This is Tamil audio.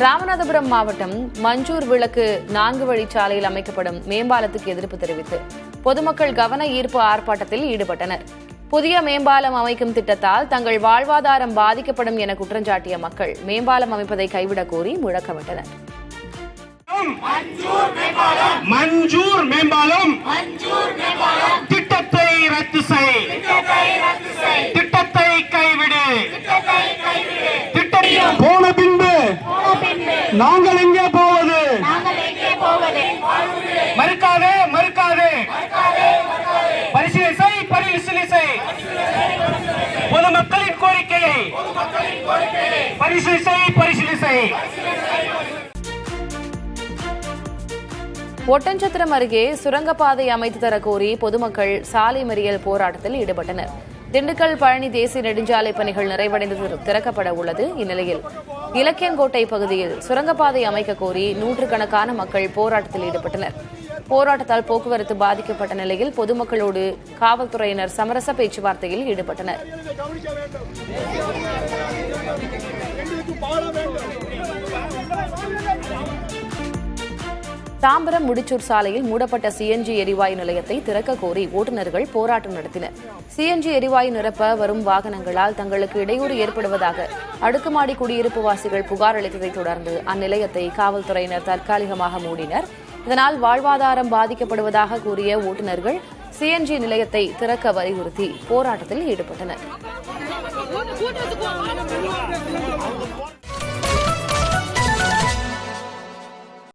ராமநாதபுரம் மாவட்டம் மஞ்சூர் விளக்கு 4 வழிச்சாலையில் அமைக்கப்படும் மேம்பாலத்துக்கு எதிர்ப்பு தெரிவித்து பொதுமக்கள் கவன ஈர்ப்பு ஆர்ப்பாட்டத்தில் ஈடுபட்டனர். புதிய மேம்பாலம் அமைக்கும் திட்டத்தால் தங்கள் வாழ்வாதாரம் பாதிக்கப்படும் என குற்றஞ்சாட்டிய மக்கள் மேம்பாலம் அமைப்பதை கைவிடக் கோரி முழக்கமிட்டனர். மஞ்சூர் மேம்பாலம் திட்டத்தை ரத்து செய், திட்டத்தை கைவிடு. போன பின்பு நாங்கள் எங்கே போவது? மறுக்காதே மறுக்காதே, பரிசீலனை செய். பொதுமக்களின் கோரிக்கையை பரிசீலனை செய். ஒட்டன்சத்திரம் அருகே சுரங்கப்பாதை அமைத்து தர கோரி பொதுமக்கள் சாலை மறியல் போராட்டத்தில் ஈடுபட்டனர். திண்டுக்கல் பழனி தேசிய நெடுஞ்சாலை பணிகள் நிறைவடைந்து திறக்கப்பட உள்ளது. இந்நிலையில் இலக்கியங்கோட்டை பகுதியில் சுரங்கப்பாதை அமைக்க கோரி நூற்றுக்கணக்கான மக்கள் போராட்டத்தில் ஈடுபட்டனர். போராட்டத்தால் போக்குவரத்து பாதிக்கப்பட்ட நிலையில் பொதுமக்களோடு காவல்துறையினர் சமரச பேச்சுவார்த்தையில் ஈடுபட்டனர். தாம்பரம் முடிச்சூர் சாலையில் மூடப்பட்ட சிஎன்ஜி எரிவாயு நிலையத்தை திறக்க கோரி ஓட்டுநர்கள் போராட்டம் நடத்தினர். சிஎன்ஜி எரிவாயு நிரப்ப வரும் வாகனங்களால் தங்களுக்கு இடையூறு ஏற்படுவதாக அடுக்குமாடி குடியிருப்பு வாசிகள் புகார் அளித்ததைத் தொடர்ந்து அந்நிலையத்தை காவல்துறையினர் தற்காலிகமாக மூடினர். இதனால் வாழ்வாதாரம் பாதிக்கப்படுவதாக கூறிய ஓட்டுநர்கள் சிஎன்ஜி நிலையத்தை திறக்க வலியுறுத்தி போராட்டத்தில் ஈடுபட்டனர்.